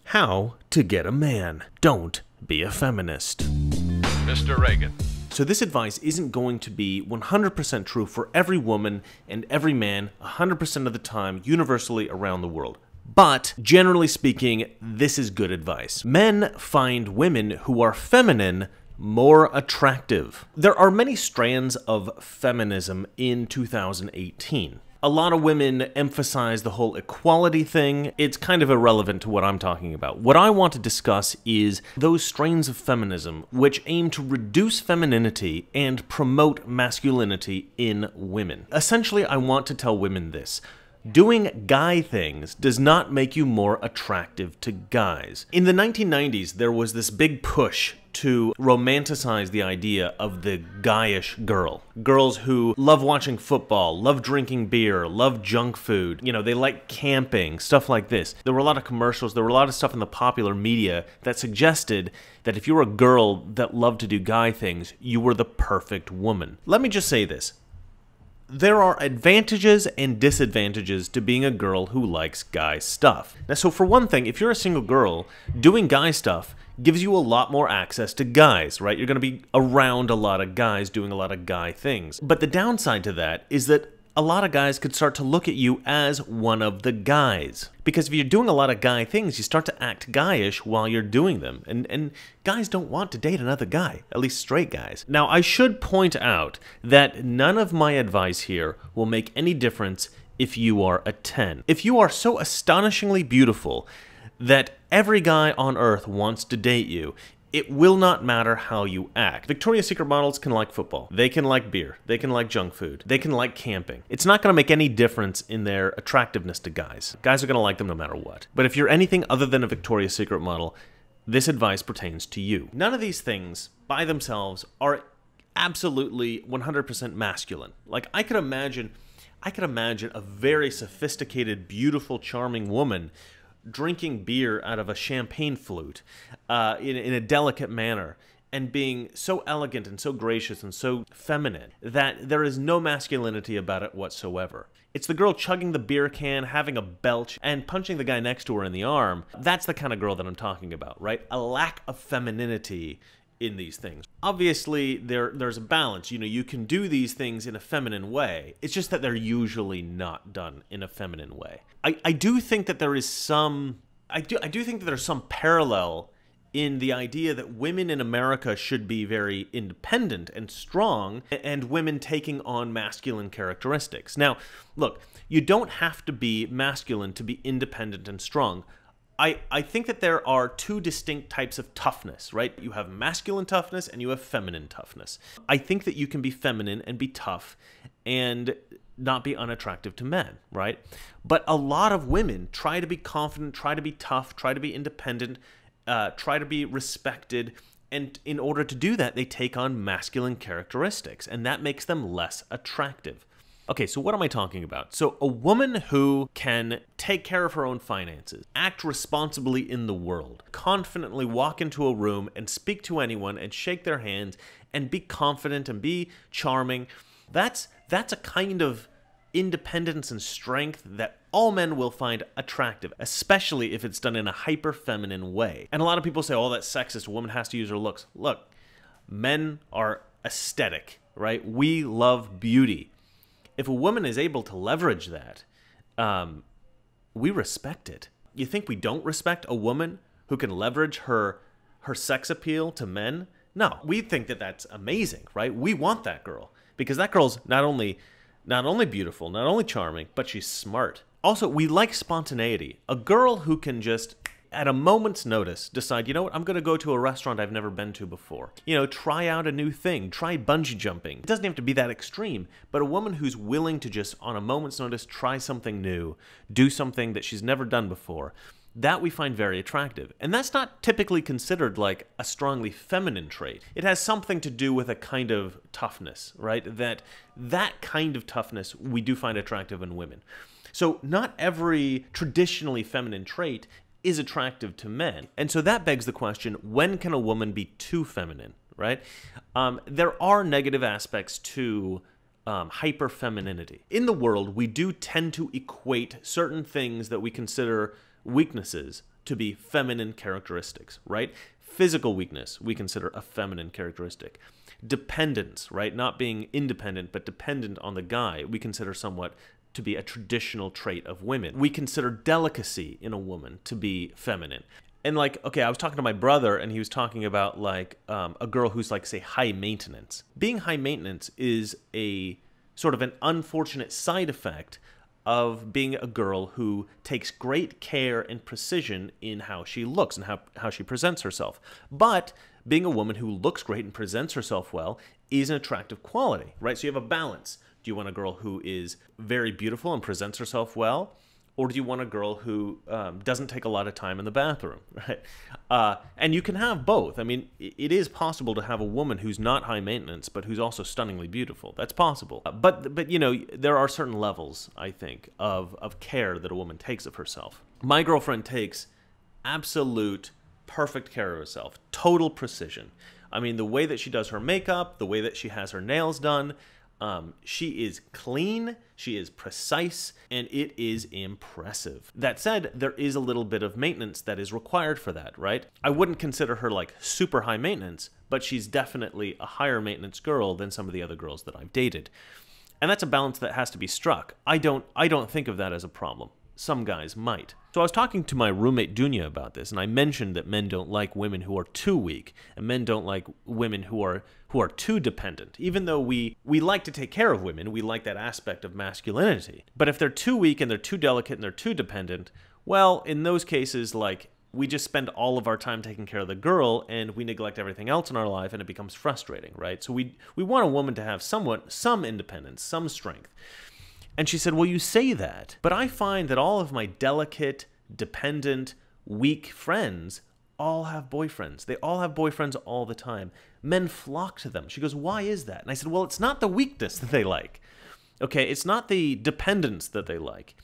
How to get a man. Don't be a feminist. Mr. Reagan. So this advice isn't going to be 100% true for every woman and every man 100% of the time, universally around the world. But generally speaking, this is good advice. Men find women who are feminine more attractive. There are many strands of feminism in 2018. A lot of women emphasize the whole equality thing. It's kind of irrelevant to what I'm talking about. What I want to discuss is those strains of feminism which aim to reduce femininity and promote masculinity in women. Essentially, I want to tell women this. Doing guy things does not make you more attractive to guys. In the 1990s, there was this big push to romanticize the idea of the guyish girl. Girls who love watching football, love drinking beer, love junk food, they like camping, stuff like this. There were a lot of commercials, there were a lot of stuff in the popular media that suggested that if you were a girl that loved to do guy things, you were the perfect woman. Let me just say this. There are advantages and disadvantages to being a girl who likes guy stuff. Now, so for one thing, if you're a single girl, doing guy stuff gives you a lot more access to guys, right? You're going to be around a lot of guys doing a lot of guy things. But the downside to that is that a lot of guys could start to look at you as one of the guys. Because if you're doing a lot of guy things, you start to act guyish while you're doing them. And guys don't want to date another guy, at least straight guys. Now, I should point out that none of my advice here will make any difference if you are a 10. If you are so astonishingly beautiful that every guy on earth wants to date you, it will not matter how you act. Victoria's Secret models can like football. They can like beer. They can like junk food. They can like camping. It's not going to make any difference in their attractiveness to guys. Guys are going to like them no matter what. But if you're anything other than a Victoria's Secret model, this advice pertains to you. None of these things by themselves are absolutely 100% masculine. Like I could imagine a very sophisticated, beautiful, charming woman drinking beer out of a champagne flute in a delicate manner and being so elegant and so gracious and so feminine that there is no masculinity about it whatsoever. It's the girl chugging the beer can, having a belch, and punching the guy next to her in the arm. That's the kind of girl that I'm talking about, right? A lack of femininity in these things. Obviously, there's a balance. You can do these things in a feminine way. It's just that they're usually not done in a feminine way. I do think that there is some there's some parallel in the idea that women in America should be very independent and strong, and women taking on masculine characteristics. Now, look, you don't have to be masculine to be independent and strong. I think that there are two distinct types of toughness, right? You have masculine toughness and you have feminine toughness. I think that you can be feminine and be tough and not be unattractive to men, right? But a lot of women try to be confident, try to be tough, try to be independent, try to be respected, and in order to do that, they take on masculine characteristics, and that makes them less attractive. Okay, so what am I talking about? So a woman who can take care of her own finances, act responsibly in the world, confidently walk into a room and speak to anyone and shake their hands and be confident and be charming, that's a kind of independence and strength that all men will find attractive, especially if it's done in a hyper-feminine way. And a lot of people say, oh, that's sexist, a woman has to use her looks. Look, men are aesthetic, right? We love beauty. If a woman is able to leverage that, we respect it. You think we don't respect a woman who can leverage her sex appeal to men? No, we think that that's amazing, right? We want that girl because that girl's not only beautiful, not only charming, but she's smart. Also, we like spontaneity. A girl who can just, at a moment's notice, decide, you know what, I'm going to go to a restaurant I've never been to before. Try out a new thing. Try bungee jumping. It doesn't have to be that extreme, but a woman who's willing to just, on a moment's notice, try something new, do something that she's never done before, that we find very attractive. And that's not typically considered like a strongly feminine trait. It has something to do with a kind of toughness, right? That kind of toughness we do find attractive in women. So not every traditionally feminine trait is attractive to men. And so that begs the question, when can a woman be too feminine, right? There are negative aspects to hyperfemininity. In the world, we do tend to equate certain things that we consider weaknesses to be feminine characteristics, right? Physical weakness, we consider a feminine characteristic. Dependence, right? Not being independent, but dependent on the guy, we consider somewhat to be a traditional trait of women. We consider delicacy in a woman to be feminine. And like, okay, I was talking to my brother and he was talking about like a girl who's like, say, high maintenance. Being high maintenance is a sort of an unfortunate side effect of being a girl who takes great care and precision in how she looks and how she presents herself. But being a woman who looks great and presents herself well is an attractive quality, right? So you have a balance. Do you want a girl who is very beautiful and presents herself well? Or do you want a girl who doesn't take a lot of time in the bathroom, right? And you can have both. I mean, it is possible to have a woman who's not high maintenance, but who's also stunningly beautiful. That's possible. But you know, there are certain levels, I think, of care that a woman takes of herself. My girlfriend takes absolute perfect care of herself, total precision. I mean, the way that she does her makeup, the way that she has her nails done, she is clean, she is precise, and it is impressive. That said, there is a little bit of maintenance that is required for that, right? I wouldn't consider her like super high maintenance, but she's definitely a higher maintenance girl than some of the other girls that I've dated. And that's a balance that has to be struck. I don't think of that as a problem. Some guys might. So I was talking to my roommate Dunya about this, and I mentioned that men don't like women who are too weak, and men don't like women who are too dependent. Even though we like to take care of women, we like that aspect of masculinity. But if they're too weak and they're too delicate and they're too dependent, well, in those cases, like, we just spend all of our time taking care of the girl and we neglect everything else in our life, and it becomes frustrating, right? So we want a woman to have some independence, some strength. And she said, well, you say that, but I find that all of my delicate, dependent, weak friends all have boyfriends. They all have boyfriends all the time. Men flock to them. She goes, why is that? And I said, well, it's not the weakness that they like. Okay, it's not the dependence that they like.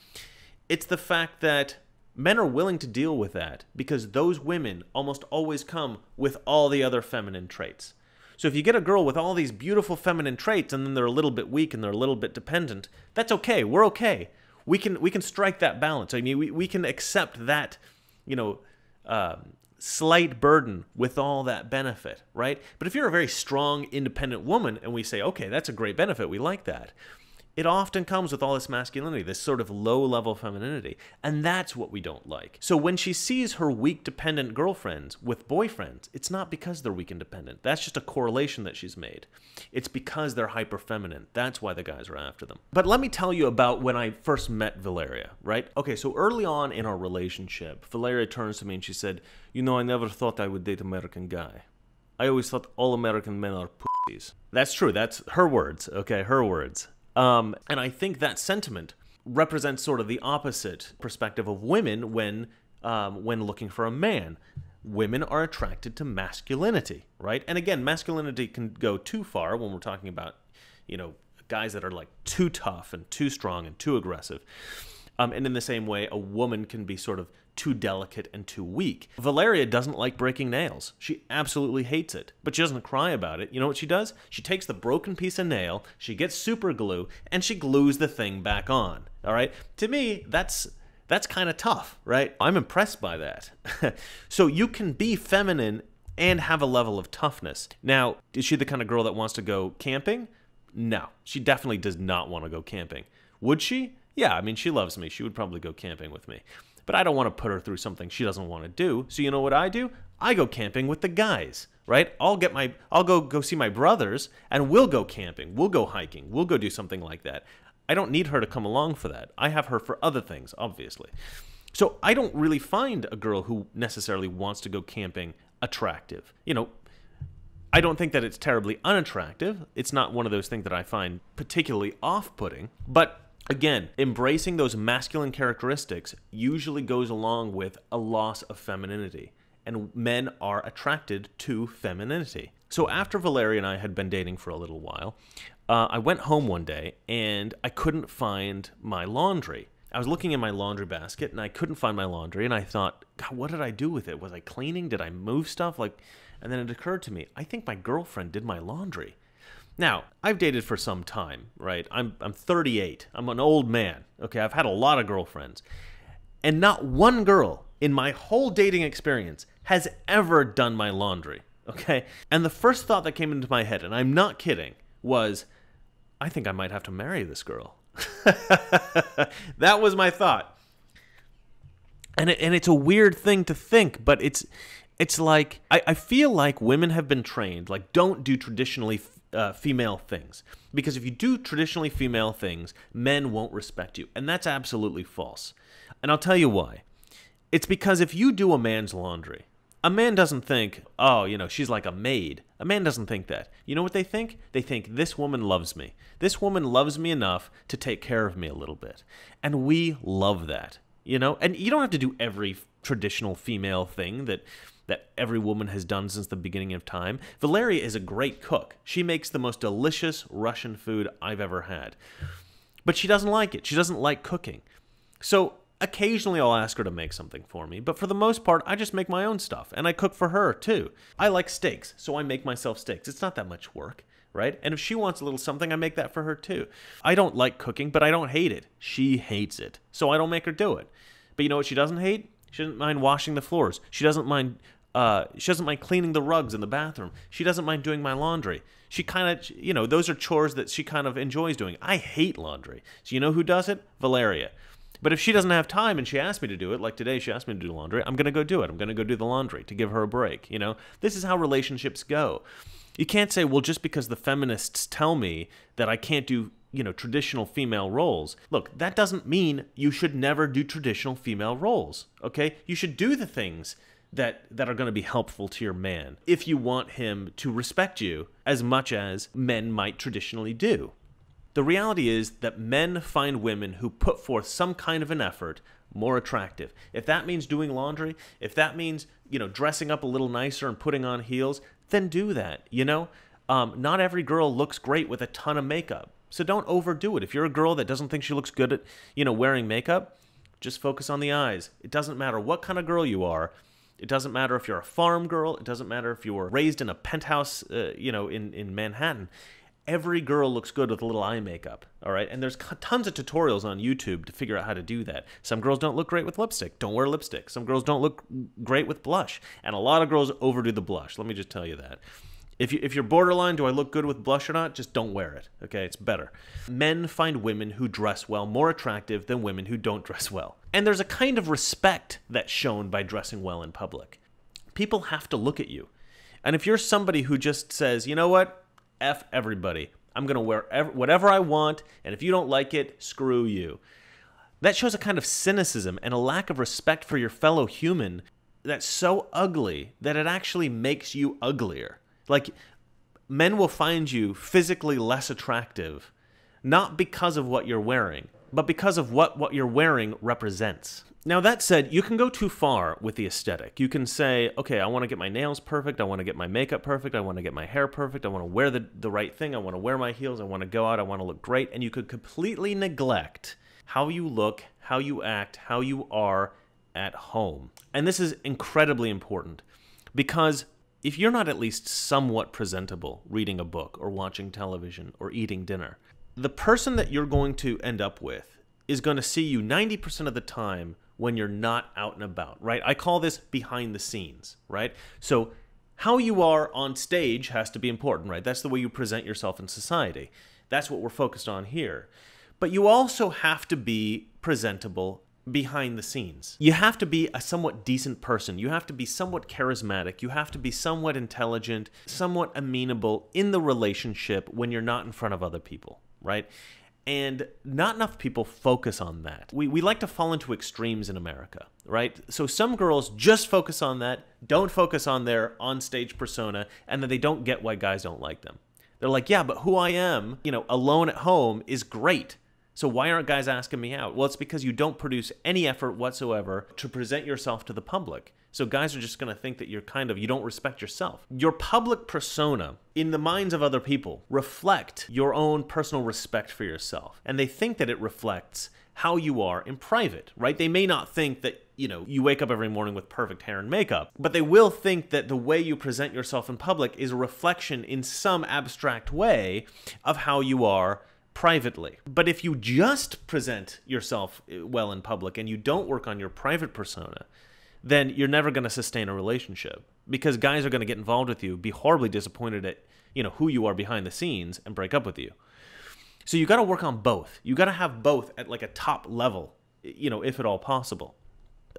It's the fact that men are willing to deal with that because those women almost always come with all the other feminine traits. So if you get a girl with all these beautiful feminine traits and then they're a little bit weak and they're a little bit dependent, that's okay. We're okay. We can strike that balance. I mean, we can accept that, you know, slight burden with all that benefit, right? But if you're a very strong, independent woman and we say, okay, that's a great benefit, we like that, it often comes with all this masculinity, this sort of low-level femininity, and that's what we don't like. So when she sees her weak, dependent girlfriends with boyfriends, it's not because they're weak and dependent. That's just a correlation that she's made. It's because they're hyper-feminine. That's why the guys are after them. But let me tell you about when I first met Valeria, right? Okay, so early on in our relationship, Valeria turns to me and she said, you know, I never thought I would date an American guy. I always thought all American men are pussies. That's true. That's her words, okay? Her words. And I think that sentiment represents sort of the opposite perspective of women when looking for a man. Women are attracted to masculinity, right? And again, masculinity can go too far when we're talking about, you know, guys that are like too tough and too strong and too aggressive. And in the same way, a woman can be sort of too delicate and too weak. Valeria doesn't like breaking nails. She absolutely hates it, but she doesn't cry about it. You know what she does? She takes the broken piece of nail, she gets super glue, and she glues the thing back on, all right? To me, that's kind of tough, right? I'm impressed by that. So you can be feminine and have a level of toughness. Now, is she the kind of girl that wants to go camping? No, she definitely does not want to go camping. Would she? Yeah, I mean, she loves me. She would probably go camping with me. But I don't want to put her through something she doesn't want to do. So you know what I do? I go camping with the guys, right? I'll go see my brothers and we'll go camping. We'll go hiking. We'll go do something like that. I don't need her to come along for that. I have her for other things, obviously. So I don't really find a girl who necessarily wants to go camping attractive. You know, I don't think that it's terribly unattractive. It's not one of those things that I find particularly off-putting, but again, embracing those masculine characteristics usually goes along with a loss of femininity, and men are attracted to femininity. So after Valeria and I had been dating for a little while, I went home one day and I couldn't find my laundry. I was looking in my laundry basket and I couldn't find my laundry, and I thought, God, what did I do with it? Was I cleaning? Did I move stuff? And then it occurred to me, I think my girlfriend did my laundry. Now, I've dated for some time, right? I'm 38. I'm an old man, okay? I've had a lot of girlfriends. And not one girl in my whole dating experience has ever done my laundry, okay? And the first thought that came into my head, and I'm not kidding, was, I think I might have to marry this girl. That was my thought. And it's a weird thing to think, but it's like, I feel like women have been trained, like, don't do traditionally female things. Because if you do traditionally female things, men won't respect you. And that's absolutely false. And I'll tell you why. It's because if you do a man's laundry, a man doesn't think, oh, she's like a maid. A man doesn't think that. You know what they think? They think, this woman loves me. This woman loves me enough to take care of me a little bit. And we love that, And you don't have to do every traditional female thing that every woman has done since the beginning of time. Valeria is a great cook. She makes the most delicious Russian food I've ever had. But she doesn't like it. She doesn't like cooking. So occasionally I'll ask her to make something for me, but for the most part, I just make my own stuff, and I cook for her too. I like steaks, so I make myself steaks. It's not that much work, right? And if she wants a little something, I make that for her too. I don't like cooking, but I don't hate it. She hates it, so I don't make her do it. But you know what she doesn't hate? She doesn't mind washing the floors. She doesn't mind cleaning the rugs in the bathroom. She doesn't mind doing my laundry. She kind of, those are chores that she kind of enjoys doing. I hate laundry. So you know who does it? Valeria. But if she doesn't have time and she asks me to do it, like today she asked me to do laundry, I'm going to go do it. I'm going to go do the laundry to give her a break, This is how relationships go. You can't say, well, just because the feminists tell me that I can't do, traditional female roles. Look, that doesn't mean you should never do traditional female roles, okay? You should do the things that are going to be helpful to your man if you want him to respect you as much as men might traditionally do. The reality is that men find women who put forth some kind of an effort more attractive. If that means doing laundry, if that means, dressing up a little nicer and putting on heels, then do that, Not every girl looks great with a ton of makeup, so don't overdo it. If you're a girl that doesn't think she looks good at, wearing makeup, just focus on the eyes. It doesn't matter what kind of girl you are. It doesn't matter if you're a farm girl. It doesn't matter if you were raised in a penthouse, in Manhattan. Every girl looks good with a little eye makeup, all right? And there's tons of tutorials on YouTube to figure out how to do that. Some girls don't look great with lipstick. Don't wear lipstick. Some girls don't look great with blush. And a lot of girls overdo the blush. Let me just tell you that. If you're borderline, do I look good with blush or not? Just don't wear it, okay? It's better. Men find women who dress well more attractive than women who don't dress well. And there's a kind of respect that's shown by dressing well in public. People have to look at you. And if you're somebody who just says, you know what? F everybody. I'm going to wear whatever I want, and if you don't like it, screw you. That shows a kind of cynicism and a lack of respect for your fellow human that's so ugly that it actually makes you uglier. Like, men will find you physically less attractive, not because of what you're wearing, but because of what you're wearing represents. Now, that said, you can go too far with the aesthetic. You can say, okay, I want to get my nails perfect, I want to get my makeup perfect, I want to get my hair perfect, I want to wear the right thing, I want to wear my heels, I want to go out, I want to look great, and you could completely neglect how you look, how you act, how you are at home. And this is incredibly important, because if you're not at least somewhat presentable reading a book or watching television or eating dinner, the person that you're going to end up with is going to see you 90% of the time when you're not out and about, right? I call this behind the scenes, right? So how you are on stage has to be important, right? That's the way you present yourself in society. That's what we're focused on here. But you also have to be presentable behind the scenes. You have to be a somewhat decent person. You have to be somewhat charismatic. You have to be somewhat intelligent, somewhat amenable in the relationship when you're not in front of other people, right? And not enough people focus on that. We like to fall into extremes in America, right? So some girls just focus on that, don't focus on their on-stage persona, and then they don't get why guys don't like them. They're like, yeah, but who I am, alone at home is great. So why aren't guys asking me out? Well, it's because you don't produce any effort whatsoever to present yourself to the public. So guys are just going to think that you don't respect yourself. Your public persona in the minds of other people reflect your own personal respect for yourself. And they think that it reflects how you are in private, right? They may not think that, you wake up every morning with perfect hair and makeup, but they will think that the way you present yourself in public is a reflection in some abstract way of how you are privately. But if you just present yourself well in public and you don't work on your private persona, then you're never going to sustain a relationship, because guys are going to get involved with you, be horribly disappointed at, who you are behind the scenes, and break up with you. So you got to work on both. You got to have both at like a top level, if at all possible.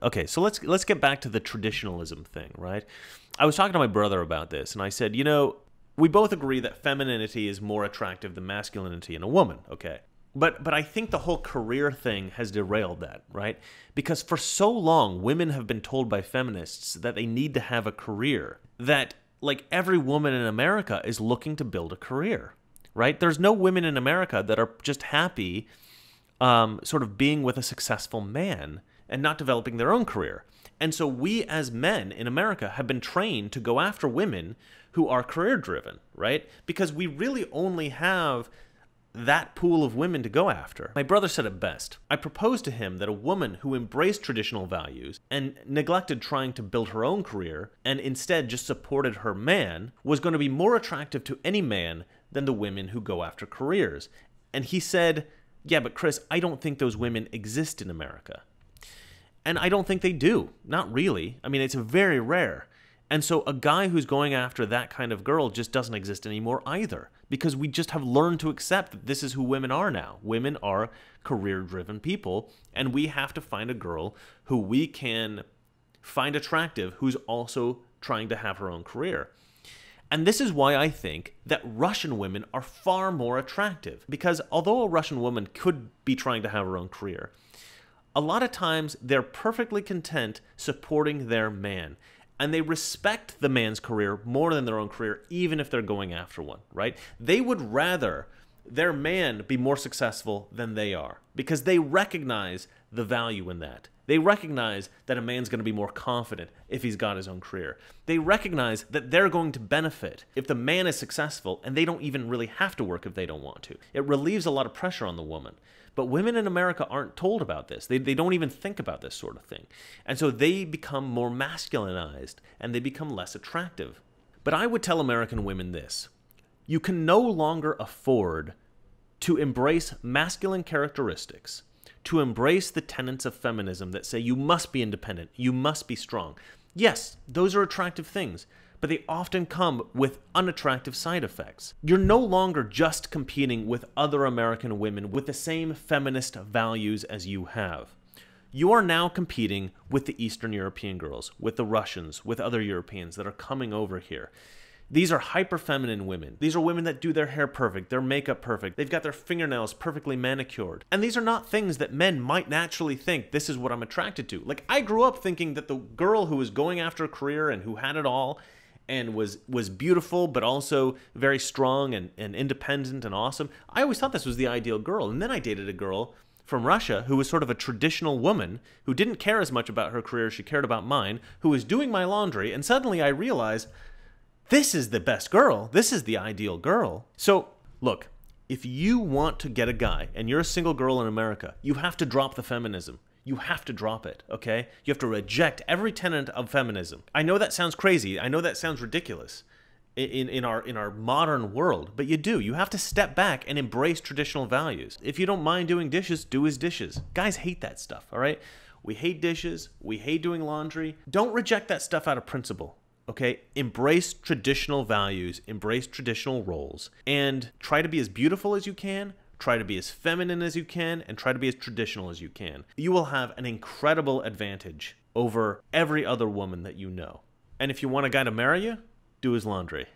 Okay, so let's get back to the traditionalism thing, right? I was talking to my brother about this, and I said, we both agree that femininity is more attractive than masculinity in a woman, okay? But I think the whole career thing has derailed that, right? Because for so long, women have been told by feminists that they need to have a career, that like every woman in America is looking to build a career, right? There's no women in America that are just happy sort of being with a successful man and not developing their own career. And so we as men in America have been trained to go after women who are career-driven, right? Because we really only have that pool of women to go after. My brother said it best. I proposed to him that a woman who embraced traditional values and neglected trying to build her own career and instead just supported her man was going to be more attractive to any man than the women who go after careers. And he said, yeah, but Chris, I don't think those women exist in America. And I don't think they do. Not really. I mean, it's very rare. And so a guy who's going after that kind of girl just doesn't exist anymore either, because we just have learned to accept that this is who women are now. Women are career-driven people, and we have to find a girl who we can find attractive who's also trying to have her own career. And this is why I think that Russian women are far more attractive, because although a Russian woman could be trying to have her own career, a lot of times they're perfectly content supporting their man. And they respect the man's career more than their own career, even if they're going after one, right? They would rather their man be more successful than they are, because they recognize the value in that. They recognize that a man's going to be more confident if he's got his own career. They recognize that they're going to benefit if the man is successful, and they don't even really have to work if they don't want to. It relieves a lot of pressure on the woman. But women in America aren't told about this. They don't even think about this sort of thing. And so they become more masculinized, and they become less attractive. But I would tell American women this: you can no longer afford to embrace masculine characteristics, to embrace the tenets of feminism that say you must be independent, you must be strong. Yes, those are attractive things, but they often come with unattractive side effects. You're no longer just competing with other American women with the same feminist values as you have. You are now competing with the Eastern European girls, with the Russians, with other Europeans that are coming over here. These are hyper-feminine women. These are women that do their hair perfect, their makeup perfect. They've got their fingernails perfectly manicured. And these are not things that men might naturally think, this is what I'm attracted to. Like, I grew up thinking that the girl who was going after a career and who had it all and was beautiful, but also very strong and independent and awesome, I always thought this was the ideal girl. And then I dated a girl from Russia who was sort of a traditional woman who didn't care as much about her career as she cared about mine, who was doing my laundry, and suddenly I realized, this is the best girl. This is the ideal girl. So, look, if you want to get a guy and you're a single girl in America, you have to drop the feminism. You have to drop it, okay? You have to reject every tenet of feminism. I know that sounds crazy. I know that sounds ridiculous in our modern world, but you do. You have to step back and embrace traditional values. If you don't mind doing dishes, do his dishes. Guys hate that stuff, all right? We hate dishes. We hate doing laundry. Don't reject that stuff out of principle. Okay, embrace traditional values, embrace traditional roles, and try to be as beautiful as you can, try to be as feminine as you can, and try to be as traditional as you can. You will have an incredible advantage over every other woman that you know. And if you want a guy to marry you, do his laundry.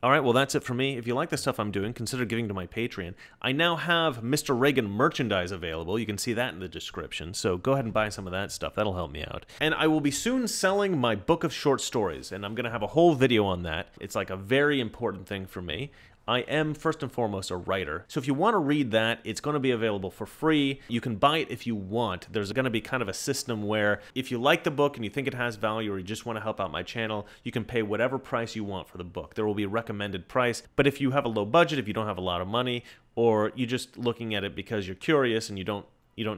All right, well, that's it for me. If you like the stuff I'm doing, consider giving to my Patreon. I now have Mr. Reagan merchandise available. You can see that in the description, so go ahead and buy some of that stuff. That'll help me out. And I will be soon selling my book of short stories, and I'm going to have a whole video on that. It's like a very important thing for me. I am, first and foremost, a writer. So if you want to read that, it's going to be available for free. You can buy it if you want. There's going to be kind of a system where if you like the book and you think it has value or you just want to help out my channel, you can pay whatever price you want for the book. There will be a recommended price. But if you have a low budget, if you don't have a lot of money, or you're just looking at it because you're curious and you don't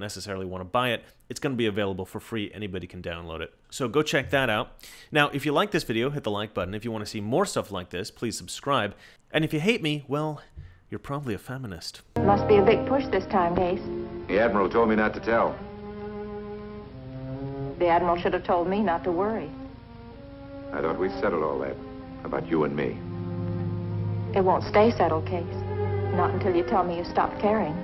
necessarily want to buy it, it's going to be available for free. Anybody can download it. So go check that out. Now, if you like this video, hit the like button. If you want to see more stuff like this, please subscribe. And if you hate me, well, You're probably a feminist. Must be a big push this time, Case. The Admiral told me not to tell. The Admiral should have told me not to worry. I thought we'd settled all that about you and me. It won't stay settled, Case. Not until you tell me you stopped caring.